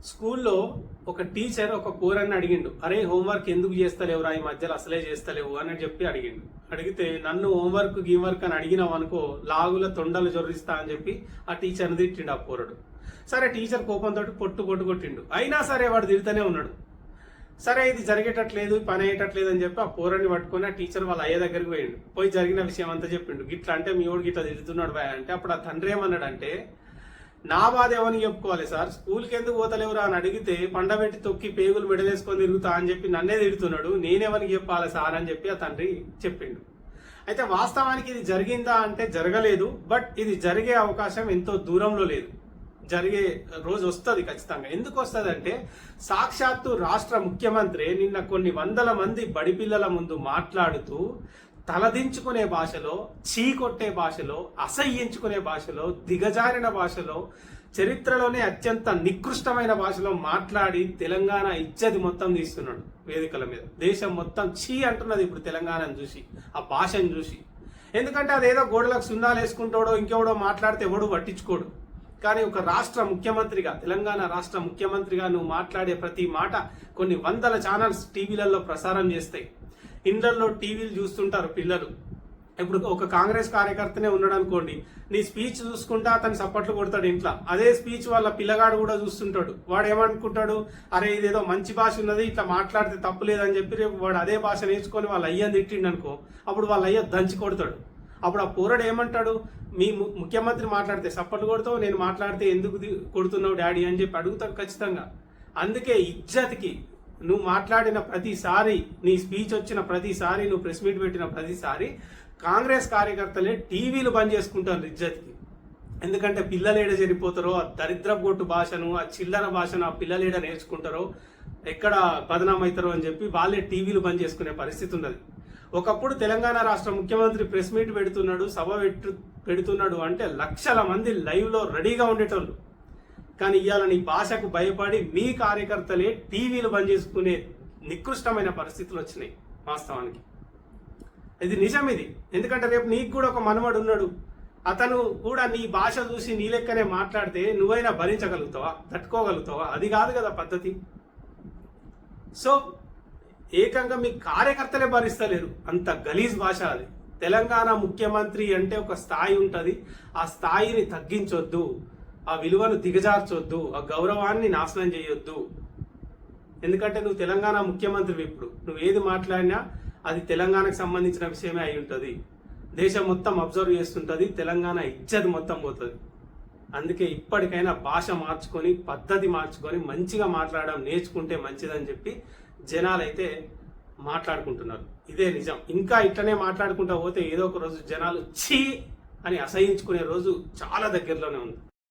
స్కూల్లో ఒక టీచర్ ఒక పోరన్ని అడిగిండు, అరే హోంవర్క్ ఎందుకు చేస్తలేవురా ఈ మధ్యలో అసలే చేస్తలేవు అని చెప్పి అడిగిండు. అడిగితే నన్ను హోంవర్క్ గీవర్క్ అని అడిగినావు అనుకో లాగుల తొండలు జొర్రిస్తా అని చెప్పి ఆ టీచర్ని తిట్టిండు ఆ పోరడు. సరే టీచర్ కోపంతో పొట్టు కొట్టిండు. అయినా సరే వాడు తిడుతూనే ఉన్నాడు. సరే ఇది జరిగేటట్లేదు, పని అయ్యేటట్లేదు అని చెప్పి ఆ పోరని పట్టుకుని ఆ టీచర్ వాళ్ళ అయ్య దగ్గరికి పోయిండు. పోయి జరిగిన విషయం అంతా చెప్పిండు. గిట్లా అంటే మీ వాడు గిట్లా తిడుతున్నాడు బాయ్ అంటే అప్పుడు ఆ తండ్రి ఏమన్నాడంటే, నా బాధ ఏమని చెప్పుకోవాలి సార్, స్కూల్కి ఎందుకు పోతలేవురా అని అడిగితే పండబెట్టి తొక్కి పేగులు మెడలేసుకొని తిరుగుతా అని చెప్పి నన్నే తిడుతున్నాడు, నేనేమని చెప్పాలి సార్ అని చెప్పి ఆ తండ్రి చెప్పిండు. అయితే వాస్తవానికి ఇది జరిగిందా అంటే జరగలేదు, బట్ ఇది జరిగే అవకాశం ఎంతో దూరంలో లేదు, జరిగే రోజు వస్తుంది ఖచ్చితంగా. ఎందుకు వస్తుంది అంటే సాక్షాత్తు రాష్ట్ర ముఖ్యమంత్రి నిన్న కొన్ని వందల మంది బడి పిల్లల ముందు మాట్లాడుతూ తలదించుకునే భాషలో, చీకొట్టే భాషలో, అసహ్యించుకునే భాషలో, దిగజారిన భాషలో, చరిత్రలోనే అత్యంత నికృష్టమైన భాషలో మాట్లాడి తెలంగాణ ఇజ్జతి మొత్తం తీస్తున్నాడు వేదికల మీద. దేశం మొత్తం చీ అంటున్నది ఇప్పుడు తెలంగాణను చూసి, ఆ భాషను చూసి. ఎందుకంటే అదేదో గోడలకు సున్నాలు వేసుకుంటాడో ఇంకెవడో మాట్లాడితే ఎవడు పట్టించుకోడు. కానీ ఒక రాష్ట్ర ముఖ్యమంత్రిగా, తెలంగాణ రాష్ట్ర ముఖ్యమంత్రిగా నువ్వు మాట్లాడే ప్రతి మాట కొన్ని వందల ఛానల్స్ టీవీలలో ప్రసారం చేస్తాయి. ఇండ్లలో టీవీలు చూస్తుంటారు పిల్లలు. ఇప్పుడు ఒక కాంగ్రెస్ కార్యకర్తనే ఉన్నాడు అనుకోండి, నీ స్పీచ్ చూసుకుంటా అతను సప్పట్లు కొడతాడు ఇంట్లో. అదే స్పీచ్ వాళ్ళ పిల్లగాడు కూడా చూస్తుంటాడు. వాడు ఏమనుకుంటాడు, అరే ఇదేదో మంచి భాష ఉన్నది, ఇట్లా మాట్లాడితే తప్పు లేదని చెప్పి రేపు వాడు అదే భాష నేర్చుకొని వాళ్ళ అయ్యని తిట్టిండు అనుకో, అప్పుడు వాళ్ళ అయ్య దంచి కొడతాడు. అప్పుడు ఆ పోరడు ఏమంటాడు, మీ ముఖ్యమంత్రి మాట్లాడితే సప్పట్లు కొడతావు, నేను మాట్లాడితే ఎందుకు కొడుతున్నావు డాడీ అని చెప్పి అడుగుతాడు ఖచ్చితంగా. అందుకే ఇజ్జత్కి నువ్వు మాట్లాడిన ప్రతిసారి, నీ స్పీచ్ వచ్చిన ప్రతిసారి, నువ్వు ప్రెస్ మీట్ పెట్టిన ప్రతిసారి కాంగ్రెస్ కార్యకర్తలే టీవీలు బంద్ చేసుకుంటారు ఇజ్జత్కి. ఎందుకంటే పిల్లలేడ జరిపోతారో ఆ దరిద్రగొట్టు భాషను, ఆ చిల్లర భాషను ఆ పిల్లలేడ నేర్చుకుంటారో, ఎక్కడ బదనాం అవుతారో అని చెప్పి వాళ్ళే టీవీలు బంద్ చేసుకునే పరిస్థితి ఉన్నది. ఒకప్పుడు తెలంగాణ రాష్ట్ర ముఖ్యమంత్రి ప్రెస్ మీట్ పెడుతున్నాడు, సభ పెడుతున్నాడు అంటే లక్షల మంది లైవ్లో రెడీగా ఉండేటోళ్ళు. కానీ ఇవాళ నీ భాషకు భయపడి మీ కార్యకర్తలే టీవీలు బంద్ చేసుకునే నికృష్టమైన పరిస్థితులు వచ్చినాయి వాస్తవానికి. ఇది నిజం ఇది. ఎందుకంటే రేపు నీకు కూడా ఒక మనవడు ఉన్నాడు, అతను కూడా నీ భాష చూసి నీ లెక్కనే మాట్లాడితే నువ్వైనా భరించగలుగుతావా, తట్టుకోగలుగుతావా? అది కాదు కదా పద్ధతి. సో ఏకంగా మీ కార్యకర్తలే భరిస్తలేరు, అంత గలీజ్ భాష అది. తెలంగాణ ముఖ్యమంత్రి అంటే ఒక స్థాయి ఉంటుంది, ఆ స్థాయిని తగ్గించొద్దు, ఆ విలువను దిగజార్చొద్దు, ఆ గౌరవాన్ని నాశనం చేయొద్దు. ఎందుకంటే నువ్వు తెలంగాణ ముఖ్యమంత్రివి. ఇప్పుడు నువ్వు ఏది మాట్లాడినా అది తెలంగాణకు సంబంధించిన విషయమే అయి ఉంటుంది. దేశం మొత్తం అబ్జర్వ్ చేస్తుంటుంది, తెలంగాణ ఇజ్జత్ మొత్తం పోతుంది. అందుకే ఇప్పటికైనా భాష మార్చుకొని, పద్ధతి మార్చుకొని మంచిగా మాట్లాడడం నేర్చుకుంటే మంచిదని చెప్పి జనాలైతే మాట్లాడుకుంటున్నారు. ఇదే నిజం. ఇంకా ఇట్లనే మాట్లాడుకుంటా పోతే ఏదో ఒక రోజు జనాలు ఛీ అని అసహించుకునే రోజు చాలా దగ్గరలోనే ఉంది.